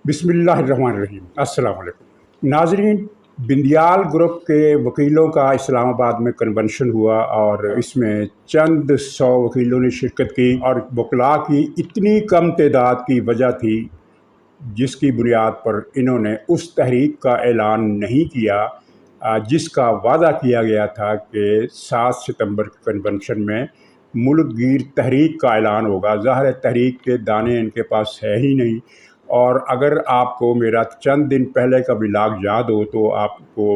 بسم اللہ الرحمن الرحیم۔ السلام علیکم ناظرین، بندیال گروپ کے وکیلوں کا اسلام آباد میں کنونشن ہوا اور اس میں چند سو وکیلوں نے شرکت کی اور وکلاء کی اتنی کم تعداد کی وجہ تھی جس کی بنیاد پر انہوں نے اس تحریک کا اعلان نہیں کیا جس کا وعدہ کیا گیا تھا کہ 7 ستمبر کے کنونشن میں ملک گیر تحریک کا اعلان ہوگا۔ ظاہر تحریک کے دانے ان کے پاس ہے ہی نہیں، اور اگر آپ کو میرا چند دن پہلے کا ولاگ یاد ہو تو آپ کو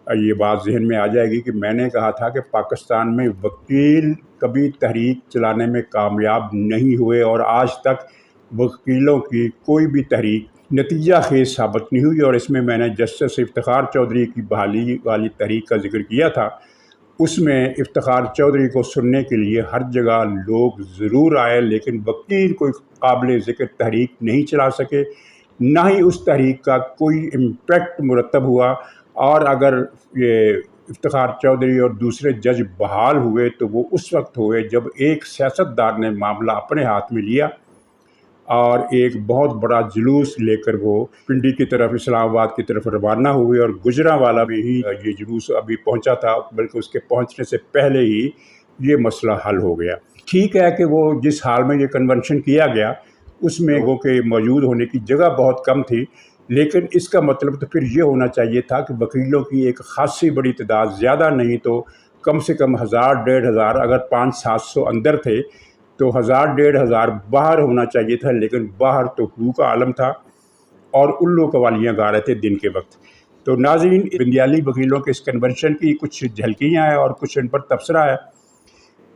یہ بات ذہن میں آ جائے گی کہ میں نے کہا تھا کہ پاکستان میں وکیل کبھی تحریک چلانے میں کامیاب نہیں ہوئے، اور آج تک وکیلوں کی کوئی بھی تحریک نتیجہ خیز ثابت نہیں ہوئی۔ اور اس میں نے جسٹس افتخار چودھری کی بحالی والی تحریک کا ذکر کیا تھا۔ اس میں افتخار چودھری کو سننے کے لیے ہر جگہ لوگ ضرور آئے، لیکن وکیل کوئی قابل ذکر تحریک نہیں چلا سکے، نہ ہی اس تحریک کا کوئی امپیکٹ مرتب ہوا۔ اور اگر یہ افتخار چودھری اور دوسرے جج بحال ہوئے تو وہ اس وقت ہوئے جب ایک سیاستدان نے معاملہ اپنے ہاتھ میں لیا اور ایک بہت بڑا جلوس لے کر وہ پنڈی کی طرف، اسلام آباد کی طرف روانہ ہوئے، اور گجرانوالہ میں ہی یہ جلوس ابھی پہنچا تھا، بلکہ اس کے پہنچنے سے پہلے ہی یہ مسئلہ حل ہو گیا۔ ٹھیک ہے کہ وہ جس حال میں یہ کنونشن کیا گیا اس میں لوگوں کے موجود ہونے کی جگہ بہت کم تھی، لیکن اس کا مطلب تو پھر یہ ہونا چاہیے تھا کہ وکیلوں کی ایک خاصی بڑی تعداد، زیادہ نہیں تو کم سے کم 1000-1500، اگر 500-700 اندر تھے تو 1000-1500 باہر ہونا چاہیے تھا، لیکن باہر تو ہو کا عالم تھا اور الو قوالیاں گا رہے تھے دن کے وقت۔ تو ناظرین، بندیالی وکیلوں کے اس کنونشن کی کچھ جھلکیاں ہیں اور کچھ ان پر تبصرہ ہے۔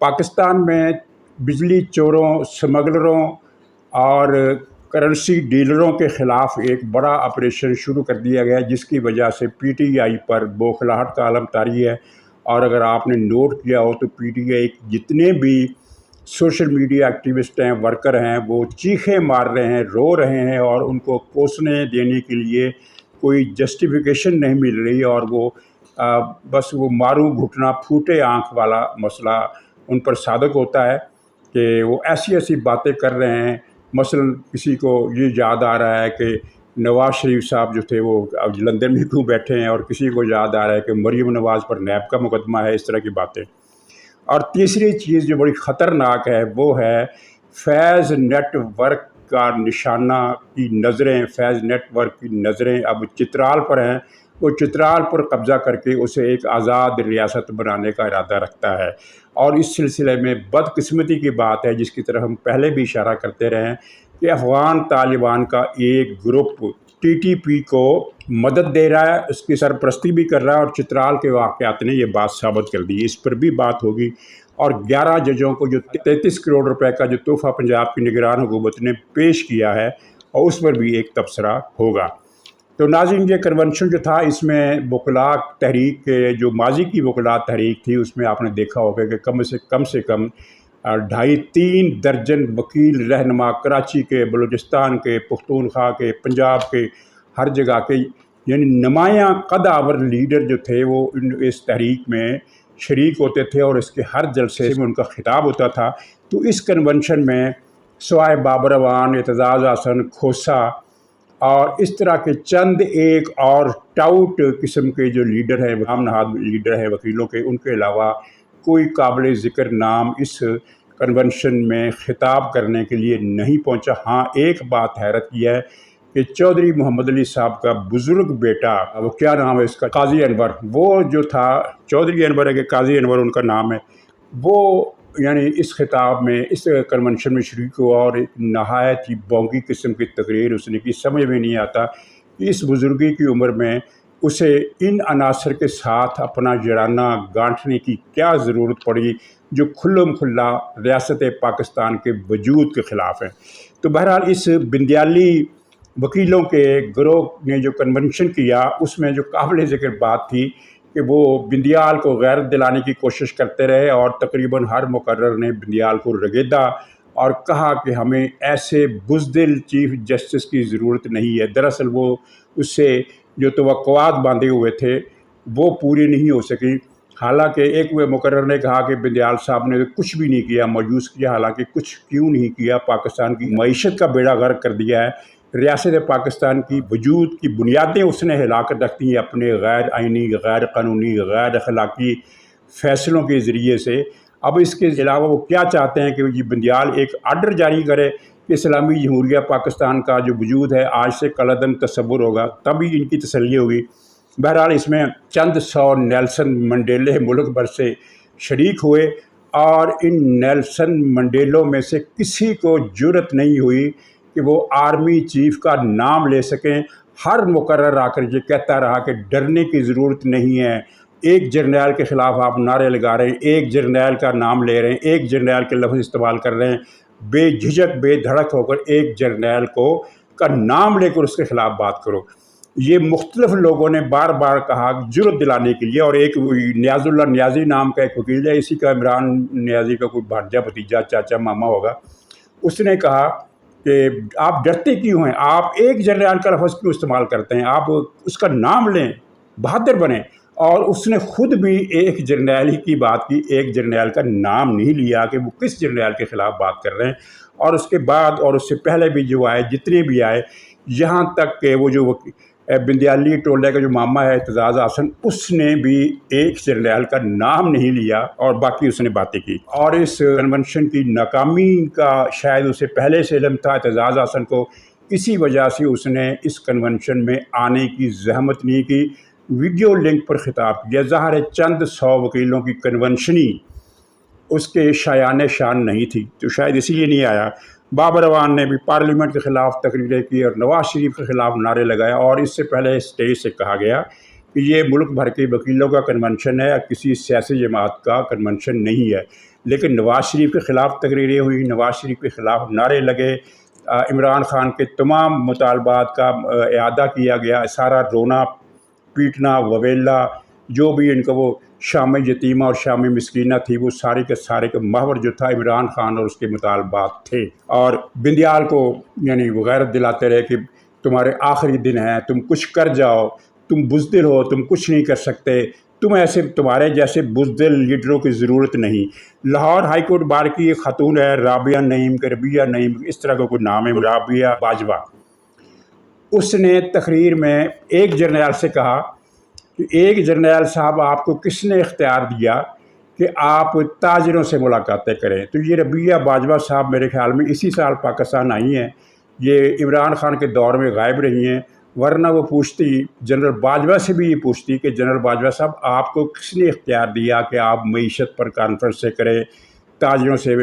پاکستان میں بجلی چوروں، سمگلروں اور کرنسی ڈیلروں کے خلاف ایک بڑا آپریشن شروع کر دیا گیا، جس کی وجہ سے پی ٹی آئی پر بوکھلاہٹ کا عالم طاری ہے۔ اور اگر آپ نے نوٹ کیا ہو تو پی ٹی آئی جتنے بھی سوشل میڈیا ایکٹیوسٹ ہیں، ورکر ہیں، وہ چیخیں مار رہے ہیں، رو رہے ہیں، اور ان کو کوسنے دینے کے لیے کوئی جسٹیفیکیشن نہیں مل رہی، اور وہ بس وہ مارو گھٹنا پھوٹے آنکھ والا مسئلہ ان پر صادق ہوتا ہے کہ وہ ایسی ایسی باتیں کر رہے ہیں۔ مثلا کسی کو یہ یاد آ رہا ہے کہ نواز شریف صاحب جو تھے وہ اب لندن میں کیوں بیٹھے ہیں، اور کسی کو یاد آ رہا ہے کہ مریم نواز پر نیب کا مقدمہ ہے، اس طرح کی باتیں۔ اور تیسری چیز جو بڑی خطرناک ہے وہ ہے فیض نیٹ ورک کا نشانہ کی نظریں، فیض نیٹ ورک کی نظریں اب چترال پر ہیں۔ وہ چترال پر قبضہ کر کے اسے ایک آزاد ریاست بنانے کا ارادہ رکھتا ہے، اور اس سلسلے میں بدقسمتی کی بات ہے، جس کی طرف ہم پہلے بھی اشارہ کرتے رہے ہیں، کہ افغان طالبان کا ایک گروپ ٹی ٹی پی کو مدد دے رہا ہے، اس کی سرپرستی بھی کر رہا ہے، اور چترال کے واقعات نے یہ بات ثابت کر دی۔ اس پر بھی بات ہوگی، اور 11 ججوں کو جو 33 کروڑ روپے کا جو تحفہ پنجاب کی نگران حکومت نے پیش کیا ہے، اور اس پر بھی ایک تبصرہ ہوگا۔ تو ناظرین، یہ کنونشن جو تھا اس میں وکلاء تحریک کے جو ماضی کی وکلاء تحریک تھی، اس میں آپ نے دیکھا ہوگا کہ کم سے کم 2.5-3 درجن وکیل رہنما کراچی کے، بلوچستان کے، پختونخوا کے، پنجاب کے، ہر جگہ کے، یعنی نمایاں قد آور لیڈر جو تھے وہ اس تحریک میں شریک ہوتے تھے، اور اس کے ہر جلسے میں ان کا خطاب ہوتا تھا۔ تو اس کنونشن میں سوائے بابر اعوان، اعتزاز احسن کھوسہ اور اس طرح کے چند ایک اور ٹاؤٹ قسم کے جو لیڈر ہیں، نام نہاد لیڈر ہیں وکیلوں کے، ان کے علاوہ کوئی قابل ذکر نام اس کنونشن میں خطاب کرنے کے لیے نہیں پہنچا۔ ہاں، ایک بات حیرت کی ہے کہ چودھری محمد علی صاحب کا بزرگ بیٹا، وہ کیا نام ہے اس کا، قاضی انور، وہ جو تھا چودھری انور ہے کہ قاضی انور ان کا نام ہے، وہ یعنی اس خطاب میں، اس کنونشن میں شریک ہوا، اور ایک نہایت ہی بونگی قسم کی تقریر اس نے کی۔ سمجھ میں نہیں آتا کہ اس بزرگی کی عمر میں اسے ان عناصر کے ساتھ اپنا جرانہ گانٹھنے کی کیا ضرورت پڑی جو کھلم کھلا ریاست پاکستان کے وجود کے خلاف ہیں۔ تو بہرحال اس بندیالی وکیلوں کے گروہ نے جو کنونشن کیا، اس میں جو قابل ذکر بات تھی کہ وہ بندیال کو غیرت دلانے کی کوشش کرتے رہے، اور تقریباً ہر مقرر نے بندیال کو رگیدا اور کہا کہ ہمیں ایسے بزدل چیف جسٹس کی ضرورت نہیں ہے۔ دراصل وہ اس سے جو توقعات باندھے ہوئے تھے وہ پوری نہیں ہو سکی۔ حالانکہ ایک وہ مقرر نے کہا کہ بندیال صاحب نے کچھ بھی نہیں کیا، مایوس کیا، حالانکہ کچھ کیوں نہیں کیا، پاکستان کی معیشت کا بیڑا غرق کر دیا ہے۔ ریاست پاکستان کی وجود کی بنیادیں اس نے ہلا کر رکھ دی ہیں اپنے غیر آئینی، غیر قانونی، غیر اخلاقی فیصلوں کے ذریعے سے۔ اب اس کے علاوہ وہ کیا چاہتے ہیں کہ یہ بندیال ایک آرڈر جاری کرے کہ اسلامی جمہوریہ پاکستان کا جو وجود ہے آج سے کل عدم تصور ہوگا، تبھی ان کی تسلی ہوگی۔ بہرحال اس میں چند سو نیلسن منڈیلے ملک بھر سے شریک ہوئے، اور ان نیلسن منڈیلوں میں سے کسی کو جرأت نہیں ہوئی کہ وہ آرمی چیف کا نام لے سکیں۔ ہر مقرر آ کر یہ کہتا رہا کہ ڈرنے کی ضرورت نہیں ہے، ایک جرنیل کے خلاف آپ نعرے لگا رہے ہیں، ایک جرنیل کا نام لے رہے ہیں، ایک جرنیل کے لفظ استعمال کر رہے ہیں، بے جھجک بے دھڑک ہو کر ایک جرنیل کا نام لے کر اس کے خلاف بات کرو۔ یہ مختلف لوگوں نے بار بار کہا جرأت دلانے کے لیے، اور ایک نیاز اللہ نیازی نام کا ایک وکیل ہے، اسی کا عمران نیازی کا کوئی بھانجا بھتیجا چاچا ماما ہوگا، اس نے کہا کہ آپ ڈرتے کیوں ہیں، آپ ایک جرنیل کا لفظ کیوں استعمال کرتے ہیں، آپ اس کا نام لیں، بہادر بنیں۔ اور اس نے خود بھی ایک جرنیل ہی کی بات کی، ایک جرنیل کا نام نہیں لیا کہ وہ کس جرنیل کے خلاف بات کر رہے ہیں۔ اور اس کے بعد اور اس سے پہلے بھی جو آئے، جتنے بھی آئے، یہاں تک کہ وہ جو بندیالی ٹولے کا جو ماما ہے اعتزاز احسن، اس نے بھی ایک جرنیل کا نام نہیں لیا اور باقی اس نے باتیں کی۔ اور اس کنونشن کی ناکامی کا شاید اسے پہلے سے علم تھا اعتزاز احسن کو، اسی وجہ سے اس نے اس کنونشن میں آنے کی زحمت نہیں کی، ویڈیو لنک پر خطاب کیا۔ ظاہر ہے چند سو وکیلوں کی کنونشنی اس کے شایان شان نہیں تھی، تو شاید اسی لیے نہیں آیا۔ بابر اعوان نے بھی پارلیمنٹ کے خلاف تقریریں کی اور نواز شریف کے خلاف نعرے لگائے، اور اس سے پہلے اسٹیج سے کہا گیا کہ یہ ملک بھر کے وکیلوں کا کنونشن ہے، کسی سیاسی جماعت کا کنونشن نہیں ہے۔ لیکن نواز شریف کے خلاف تقریریں ہوئی، نواز شریف کے خلاف نعرے لگے، عمران خان کے تمام مطالبات کا اعادہ کیا گیا، سارا رونا پیٹنا وویلا جو بھی ان کا وہ شام یتیمہ اور شام مسکینہ تھی، وہ سارے کے سارے کا محور جو تھا عمران خان اور اس کے مطالبات تھے۔ اور بندیال کو یعنی وہ غیرت دلاتے رہے کہ تمہارے آخری دن ہیں، تم کچھ کر جاؤ، تم بزدل ہو، تم کچھ نہیں کر سکتے، تمہارے جیسے بزدل لیڈروں کی ضرورت نہیں۔ لاہور ہائی کورٹ بار کی ایک خاتون ہے رابعہ نعیم کے، ربیہ نعیم اس طرح کا کوئی نام ہے، رابعہ باجوہ، اس نے تقریر میں ایک جرنیل سے کہا کہ ایک جرنیل صاحب آپ کو کس نے اختیار دیا کہ آپ تاجروں سے ملاقاتیں کریں؟ تو یہ ربیہ باجوہ صاحب میرے خیال میں اسی سال پاکستان آئی ہیں، یہ عمران خان کے دور میں غائب رہی ہیں، ورنہ وہ پوچھتی، جنرل باجوہ سے بھی یہ پوچھتی کہ جنرل باجوہ صاحب آپ کو کس نے اختیار دیا کہ آپ معیشت پر کانفرنس سے کریں، تاجروں سے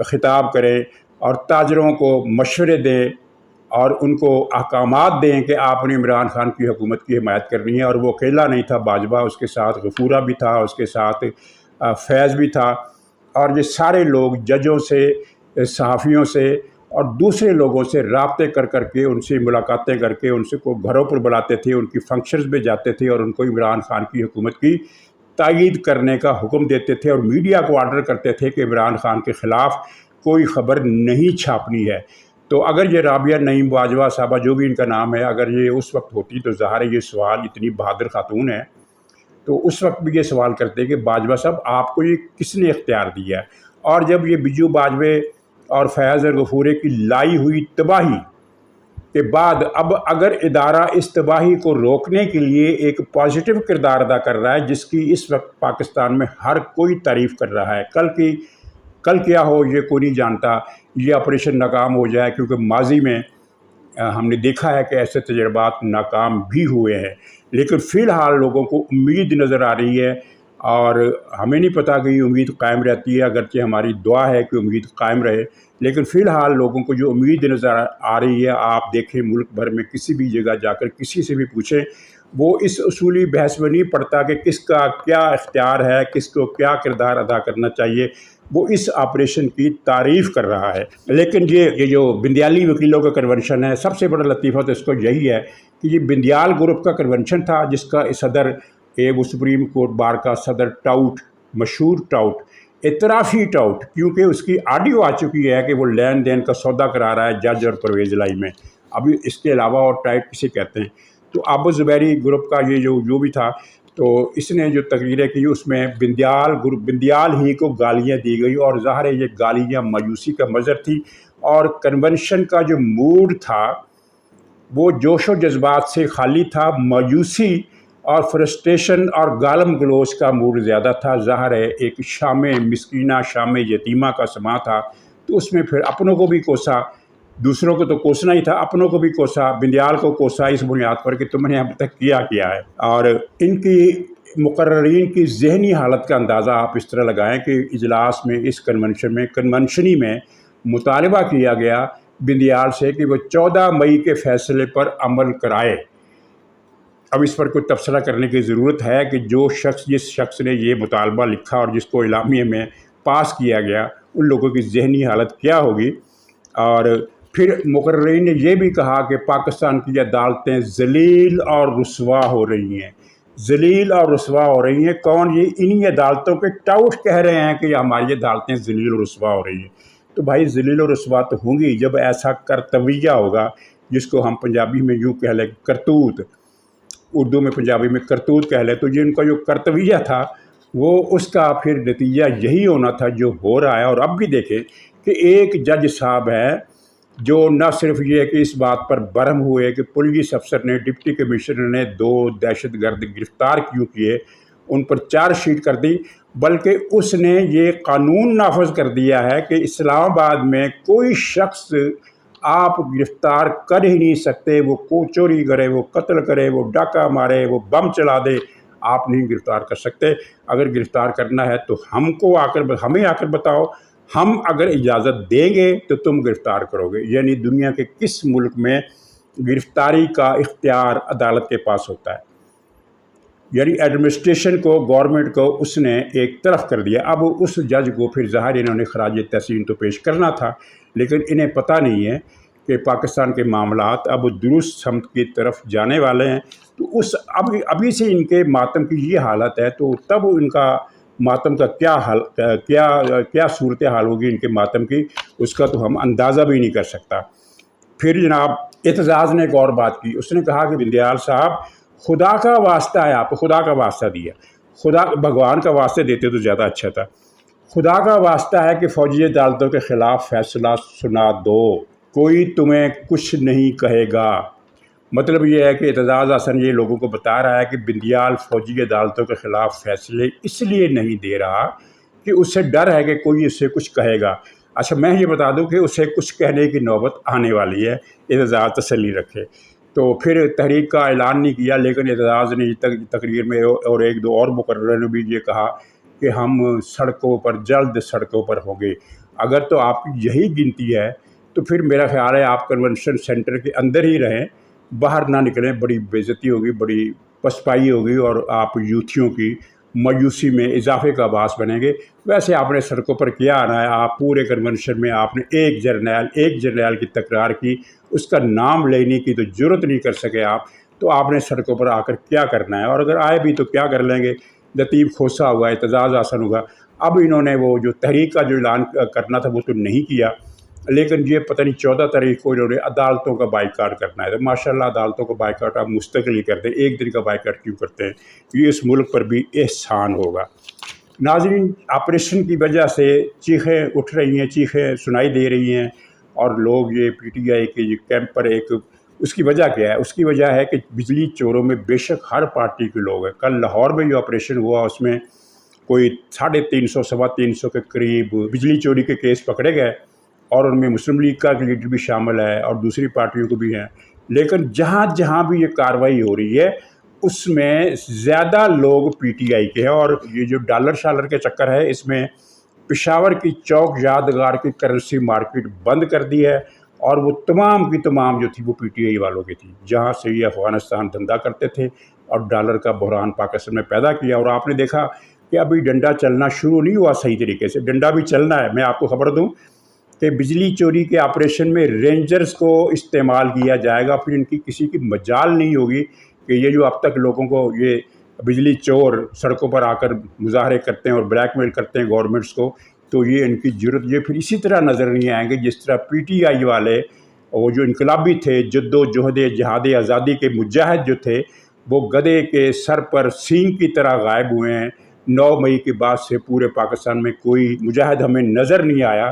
خطاب کریں اور تاجروں کو مشورے دیں اور ان کو احکامات دیں کہ آپ نے عمران خان کی حکومت کی حمایت کرنی ہے۔ اور وہ اکیلا نہیں تھا باجوہ، اس کے ساتھ غفورہ بھی تھا، اس کے ساتھ فیض بھی تھا، اور یہ سارے لوگ ججوں سے، صحافیوں سے اور دوسرے لوگوں سے رابطے کر کے، ان سے ملاقاتیں کر کے، ان سے کو گھروں پر بلاتے تھے، ان کی فنکشنز میں جاتے تھے اور ان کو عمران خان کی حکومت کی تائید کرنے کا حکم دیتے تھے، اور میڈیا کو آرڈر کرتے تھے کہ عمران خان کے خلاف کوئی خبر نہیں چھاپنی ہے۔ تو اگر یہ رابعہ نعیم باجوہ صاحبہ جو بھی ان کا نام ہے، اگر یہ اس وقت ہوتی تو ظاہر ہے یہ سوال، اتنی بہادر خاتون ہے تو اس وقت بھی یہ سوال کرتے کہ باجوہ صاحب آپ کو یہ کس نے اختیار دیا ہے؟ اور جب یہ بجو باجوے اور فیض اور غفورے کی لائی ہوئی تباہی کے بعد اب اگر ادارہ اس تباہی کو روکنے کے لیے ایک پازیٹیو کردار ادا کر رہا ہے، جس کی اس وقت پاکستان میں ہر کوئی تعریف کر رہا ہے، کل کیا ہو یہ کوئی نہیں جانتا، یہ آپریشن ناکام ہو جائے، کیونکہ ماضی میں ہم نے دیکھا ہے کہ ایسے تجربات ناکام بھی ہوئے ہیں، لیکن فی الحال لوگوں کو امید نظر آ رہی ہے، اور ہمیں نہیں پتہ کہ یہ امید قائم رہتی ہے، اگرچہ ہماری دعا ہے کہ امید قائم رہے، لیکن فی الحال لوگوں کو جو امید نظر آ رہی ہے، آپ دیکھیں ملک بھر میں کسی بھی جگہ جا کر کسی سے بھی پوچھیں، وہ اس اصولی بحث میں نہیں پڑتا کہ کس کا کیا اختیار ہے، کس کو کیا کردار ادا کرنا چاہیے، وہ اس آپریشن کی تعریف کر رہا ہے۔ لیکن یہ جو بندیالی وکیلوں کا کنونشن ہے، سب سے بڑا لطیفہ تو اس کو یہی ہے کہ یہ بندیال گروپ کا کنونشن تھا، جس کا صدر وہ سپریم کورٹ بار کا صدر ٹاؤٹ، مشہور ٹاؤٹ، اعترافی ٹاؤٹ، کیونکہ اس کی آڈیو آ چکی ہے کہ وہ لین دین کا سودا کرا رہا ہے جج اور پرویز الہی میں، ابھی اس کے علاوہ اور ٹائپ کسے کہتے ہیں۔ تو ابو زبیری گروپ کا یہ جو بھی تھا، تو اس نے جو تقریریں کی اس میں بندیال ہی کو گالیاں دی گئی، اور ظاہر ہے یہ گالیاں مایوسی کا مظہر تھی، اور کنونشن کا جو موڈ تھا وہ جوش و جذبات سے خالی تھا، مایوسی اور فرسٹریشن اور گالم گلوچ کا موڈ زیادہ تھا۔ ظاہر ہے ایک شام مسکینہ، شام یتیمہ کا سما تھا، تو اس میں پھر اپنوں کو بھی کوسا، دوسروں کو تو کوسنا ہی تھا، اپنوں کو بھی کوسا، بندیال کو کوسا اس بنیاد پر کہ تم نے اب تک کیا ہے۔ اور ان کی مقررین کی ذہنی حالت کا اندازہ آپ اس طرح لگائیں کہ اجلاس میں، اس کنونشنی میں مطالبہ کیا گیا بندیال سے کہ وہ 14 مئی کے فیصلے پر عمل کرائے۔ اب اس پر کوئی تبصرہ کرنے کی ضرورت ہے کہ جس شخص نے یہ مطالبہ لکھا اور جس کو اعلامیے میں پاس کیا گیا، ان لوگوں کی ذہنی حالت کیا ہوگی۔ اور پھر مقررین نے یہ بھی کہا کہ پاکستان کی عدالتیں ذلیل اور رسوا ہو رہی ہیں، ذلیل اور رسوا ہو رہی ہیں۔ کون؟ یہ انہی عدالتوں کے ٹاؤٹ کہہ رہے ہیں کہ ہماری عدالتیں ذلیل اور رسوا ہو رہی ہیں۔ تو بھائی ذلیل و رسوا تو ہوں گی جب ایسا کرتویہ ہوگا، جس کو ہم پنجابی میں یوں کہہ لیں کرتوت، اردو میں پنجابی میں کرتوت کہہ لیں، تو یہ ان کا جو کرتویہ تھا وہ اس کا پھر نتیجہ یہی ہونا تھا جو ہو رہا ہے۔ اور اب بھی دیکھیں کہ ایک جج صاحب ہے جو نہ صرف یہ ہے کہ اس بات پر برہم ہوئے کہ پولیس افسر نے، ڈپٹی کمشنر نے 2 دہشت گرد گرفتار کیوں کیے، ان پر چارج شیٹ کر دی، بلکہ اس نے یہ قانون نافذ کر دیا ہے کہ اسلام آباد میں کوئی شخص آپ گرفتار کر ہی نہیں سکتے، وہ چوری کرے، وہ قتل کرے، وہ ڈاکہ مارے، وہ بم چلا دے، آپ نہیں گرفتار کر سکتے۔ اگر گرفتار کرنا ہے تو ہمیں آ کر بتاؤ، ہم اگر اجازت دیں گے تو تم گرفتار کرو گے۔ یعنی دنیا کے کس ملک میں گرفتاری کا اختیار عدالت کے پاس ہوتا ہے؟ یعنی ایڈمنسٹریشن کو، گورنمنٹ کو اس نے ایک طرف کر دیا۔ اب اس جج کو پھر ظاہر انہوں نے خراج تحسین تو پیش کرنا تھا، لیکن انہیں پتہ نہیں ہے کہ پاکستان کے معاملات اب درست سمت کی طرف جانے والے ہیں۔ تو ابھی سے ان کے ماتم کی یہ حالت ہے، تو تب ان کا ماتم کا کیا صورتحال ہوگی ان کے ماتم کی، اس کا تو ہم اندازہ بھی نہیں کر سکتا۔ پھر جناب اعتزاز نے ایک اور بات کی، اس نے کہا کہ بندیال صاحب خدا کا واسطہ ہے، آپ خدا کا واسطہ دیا، بھگوان کا واسطہ دیتے تو زیادہ اچھا تھا۔ خدا کا واسطہ ہے کہ فوجی عدالتوں کے خلاف فیصلہ سنا دو، کوئی تمہیں کچھ نہیں کہے گا۔ مطلب یہ ہے کہ اعتزاز حسن یہ لوگوں کو بتا رہا ہے کہ بندیال فوجی عدالتوں کے خلاف فیصلے اس لیے نہیں دے رہا کہ اسے ڈر ہے کہ کوئی اسے کچھ کہے گا۔ اچھا میں یہ بتا دوں کہ اسے کچھ کہنے کی نوبت آنے والی ہے، اعتزاز تسلی رکھے۔ تو پھر تحریک کا اعلان نہیں کیا، لیکن اعتزاز نے تقریر میں اور 1-2 اور مقرروں نے بھی یہ کہا کہ ہم جلد سڑکوں پر ہوں گے۔ اگر تو آپ کی یہی گنتی ہے تو پھر میرا خیال ہے آپ کنونشن سینٹر کے اندر ہی رہیں، باہر نہ نکلیں، بڑی بے عزتی ہوگی، بڑی پسپائی ہوگی، اور آپ یوتھیوں کی مایوسی میں اضافے کا باعث بنیں گے۔ ویسے آپ نے سڑکوں پر کیا آنا ہے؟ آپ پورے کنونشن میں آپ نے ایک جرنیل کی تکرار کی، اس کا نام لینے کی تو جرت نہیں کر سکے آپ، تو آپ نے سڑکوں پر آ کر کیا کرنا ہے؟ اور اگر آئے بھی تو کیا کر لیں گے؟ لطیف کھوسا ہوگا، اعتزاز حسن ہوگا۔ اب انہوں نے وہ جو تحریک کا جو اعلان کرنا تھا وہ تو نہیں کیا، لیکن یہ پتہ نہیں 14 تاریخ کو انہوں نے عدالتوں کا بائیکاٹ کرنا ہے۔ تو ماشاءاللہ عدالتوں کا بائیکاٹ آپ مستقل ہی کرتے ہیں، ایک دن کا بائیکاٹ کیوں کرتے ہیں؟ یہ اس ملک پر بھی احسان ہوگا۔ ناظرین، آپریشن کی وجہ سے چیخیں اٹھ رہی ہیں، چیخیں سنائی دے رہی ہیں، اور لوگ یہ پی ٹی آئی کے یہ کیمپ پر اس کی وجہ کیا ہے؟ اس کی وجہ ہے کہ بجلی چوروں میں بے شک ہر پارٹی کے لوگ ہیں۔ کل لاہور میں جو آپریشن ہوا اس میں کوئی 350 350 کے قریب بجلی چوری کے کیس پکڑے گئے، اور ان میں مسلم لیگ کا لیڈر بھی شامل ہے اور دوسری پارٹیوں کو بھی ہیں۔ لیکن جہاں بھی یہ کارروائی ہو رہی ہے اس میں زیادہ لوگ پی ٹی آئی کے ہیں، اور یہ جو ڈالر شالر کے چکر ہے اس میں پشاور کی چوک یادگار کی کرنسی مارکیٹ بند کر دی ہے، اور وہ تمام کی تمام جو تھی وہ پی ٹی آئی والوں کی تھی، جہاں سے یہ افغانستان دھندا کرتے تھے اور ڈالر کا بحران پاکستان میں پیدا کیا۔ اور آپ نے دیکھا کہ ابھی ڈنڈا چلنا شروع نہیں ہوا صحیح طریقے سے، ڈنڈا بھی چلنا ہے۔ میں آپ کو خبر دوں کہ بجلی چوری کے آپریشن میں رینجرز کو استعمال کیا جائے گا، پھر ان کی کسی کی مجال نہیں ہوگی کہ یہ جو اب تک لوگوں کو یہ بجلی چور سڑکوں پر آ کر مظاہرے کرتے ہیں اور بلیک میل کرتے ہیں گورنمنٹس کو، تو یہ ان کی جرت یہ پھر اسی طرح نظر نہیں آئیں گے جس طرح پی ٹی آئی والے، وہ جو انقلابی تھے، جد و جہد جہاد آزادی کے مجاہد جو تھے، وہ گدھے کے سر پر سینگ کی طرح غائب ہوئے ہیں۔ 9 مئی کے بعد سے پورے پاکستان میں کوئی مجاہد ہمیں نظر نہیں آیا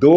2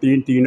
3-3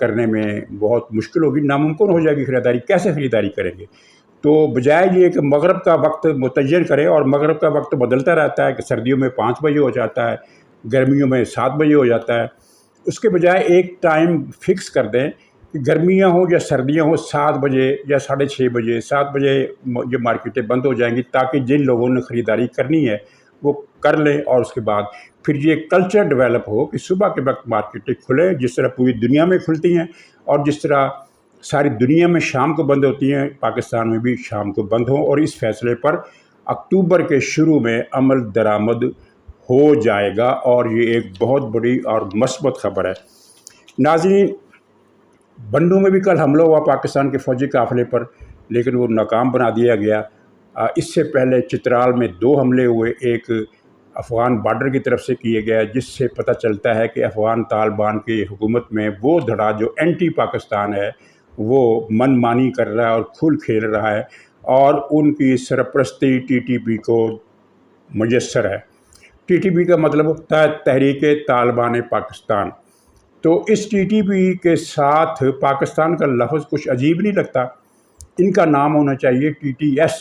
کرنے میں بہت مشکل ہوگی، ناممکن ہو جائے گی خریداری۔ کیسے خریداری کریں گے؟ تو بجائے یہ کہ مغرب کا وقت متعین کریں، اور مغرب کا وقت بدلتا رہتا ہے کہ سردیوں میں 5 بجے ہو جاتا ہے، گرمیوں میں 7 بجے ہو جاتا ہے، اس کے بجائے ایک ٹائم فکس کر دیں کہ گرمیاں ہوں یا سردیاں ہوں، 7 بجے یا 6:30 بجے، 7 بجے یہ مارکیٹیں بند ہو جائیں گی، تاکہ جن لوگوں نے خریداری کرنی ہے وہ کر لیں، اور اس کے بعد پھر یہ کلچر ڈیولپ ہو کہ صبح کے وقت مارکیٹیں کھلیں، جس طرح پوری دنیا میں کھلتی ہیں، اور جس طرح ساری دنیا میں شام کو بند ہوتی ہیں، پاکستان میں بھی شام کو بند ہوں، اور اس فیصلے پر اکتوبر کے شروع میں عمل درآمد ہو جائے گا، اور یہ ایک بہت بڑی اور مثبت خبر ہے۔ ناظرین، بنڈو میں بھی کل حملہ ہوا پاکستان کے فوجی قافلے پر، لیکن وہ ناکام بنا دیا گیا۔ اس سے پہلے چترال میں 2 حملے ہوئے، ایک افغان بارڈر کی طرف سے کیے گیا، جس سے پتہ چلتا ہے کہ افغان طالبان کی حکومت میں وہ دھڑا جو اینٹی پاکستان ہے وہ من مانی کر رہا ہے اور کھل کھیل رہا ہے، اور ان کی سرپرستی ٹی ٹی پی کو میسر ہے۔ ٹی ٹی پی کا مطلب ہوتا ہے تحریک طالبان پاکستان۔ تو اس ٹی ٹی پی کے ساتھ پاکستان کا لفظ کچھ عجیب نہیں لگتا، ان کا نام ہونا چاہیے ٹی ٹی ایس،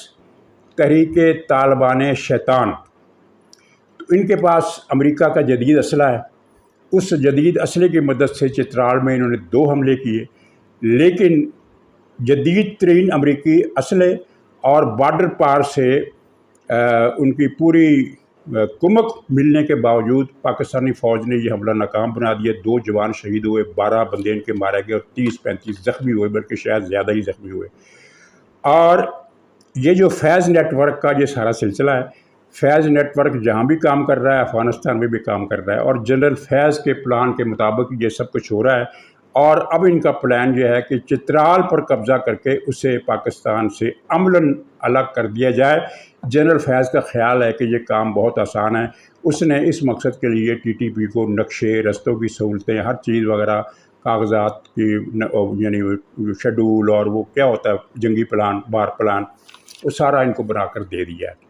تحریک طالبان شیطان۔ تو ان کے پاس امریکہ کا جدید اسلحہ ہے، اس جدید اسلحے کی مدد سے چترال میں انہوں نے 2 حملے کیے، لیکن جدید ترین امریکی اسلحے اور بارڈر پار سے ان کی پوری کمک ملنے کے باوجود پاکستانی فوج نے یہ حملہ ناکام بنا دیا۔ 2 جوان شہید ہوئے، 12 بندے ان کے مارے گئے، اور 30-35 زخمی ہوئے، بلکہ شاید زیادہ ہی زخمی ہوئے۔ اور یہ جو فیض نیٹ ورک کا یہ سارا سلسلہ ہے، فیض نیٹ ورک جہاں بھی کام کر رہا ہے، افغانستان میں بھی کام کر رہا ہے، اور جنرل فیض کے پلان کے مطابق یہ سب کچھ ہو رہا ہے، اور اب ان کا پلان یہ ہے کہ چترال پر قبضہ کر کے اسے پاکستان سے عملاً الگ کر دیا جائے۔ جنرل فیض کا خیال ہے کہ یہ کام بہت آسان ہے، اس نے اس مقصد کے لیے ٹی ٹی پی کو نقشے، رستوں کی سہولتیں، ہر چیز وغیرہ، کاغذات کی یعنی شیڈول، اور وہ کیا ہوتا ہے جنگی پلان، وار پلان، وہ سارا ان کو بنا کر دے دیا ہے۔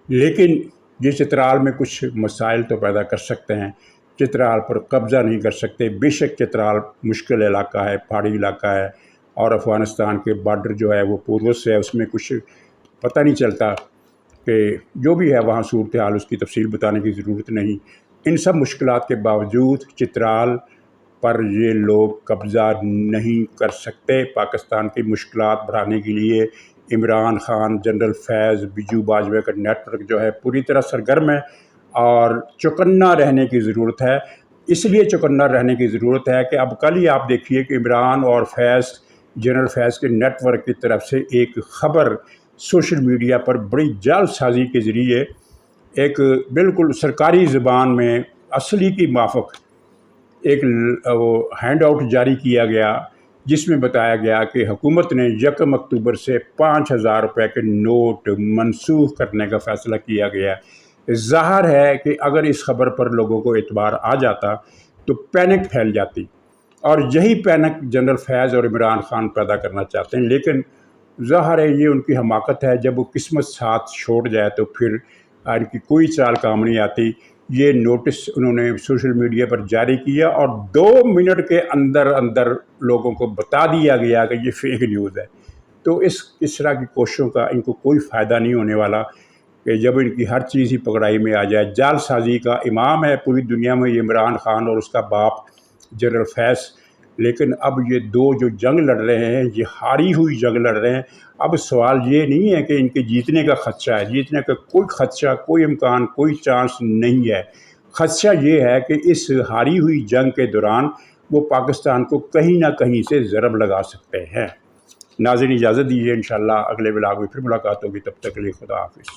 لیکن یہ چترال میں کچھ مسائل تو پیدا کر سکتے ہیں، چترال پر قبضہ نہیں کر سکتے۔ بے شک چترال مشکل علاقہ ہے، پہاڑی علاقہ ہے، اور افغانستان کے بارڈر جو ہے وہ پورس ہے، اس میں کچھ پتہ نہیں چلتا کہ جو بھی ہے وہاں صورتحال، اس کی تفصیل بتانے کی ضرورت نہیں۔ ان سب مشکلات کے باوجود چترال پر یہ لوگ قبضہ نہیں کر سکتے۔ پاکستان کی مشکلات بڑھانے کے لیے عمران خان، جنرل فیض، بجو باجوہ کا نیٹ ورک جو ہے پوری طرح سرگرم ہے، اور چوکنا رہنے کی ضرورت ہے۔ اس لیے چوکنا رہنے کی ضرورت ہے کہ اب کل ہی آپ دیکھیے کہ عمران اور فیض، جنرل فیض کے نیٹ ورک کی طرف سے ایک خبر سوشل میڈیا پر بڑی جعل سازی کے ذریعے ایک بالکل سرکاری زبان میں اصلی کی مافک ایک وہ ہینڈ آؤٹ جاری کیا گیا، جس میں بتایا گیا کہ حکومت نے 1 اکتوبر سے 5,000 روپے کے نوٹ منسوخ کرنے کا فیصلہ کیا گیا۔ ظاہر ہے کہ اگر اس خبر پر لوگوں کو اعتبار آ جاتا تو پینک پھیل جاتی، اور یہی پینک جنرل فیض اور عمران خان پیدا کرنا چاہتے ہیں، لیکن ظاہر ہے یہ ان کی حماقت ہے۔ جب وہ قسمت ساتھ چھوڑ جائے تو پھر ان کی کوئی چال کام نہیں آتی۔ یہ نوٹس انہوں نے سوشل میڈیا پر جاری کیا، اور 2 منٹ کے اندر اندر لوگوں کو بتا دیا گیا کہ یہ فیک نیوز ہے۔ تو اس طرح کی کوششوں کا ان کو کوئی فائدہ نہیں ہونے والا، کہ جب ان کی ہر چیز ہی پکڑائی میں آ جائے۔ جعل سازی کا امام ہے پوری دنیا میں یہ عمران خان اور اس کا باپ جنرل فیض، لیکن اب یہ 2 جو جنگ لڑ رہے ہیں یہ ہاری ہوئی جنگ لڑ رہے ہیں۔ اب سوال یہ نہیں ہے کہ ان کے جیتنے کا خدشہ ہے، جیتنے کا کوئی خدشہ، کوئی امکان، کوئی چانس نہیں ہے۔ خدشہ یہ ہے کہ اس ہاری ہوئی جنگ کے دوران وہ پاکستان کو کہیں نہ کہیں سے ضرب لگا سکتے ہیں۔ ناظرین اجازت دیجیے، انشاءاللہ اگلے ولاگ میں پھر ملاقات ہوگی، تب تک کے لیے خدا حافظ۔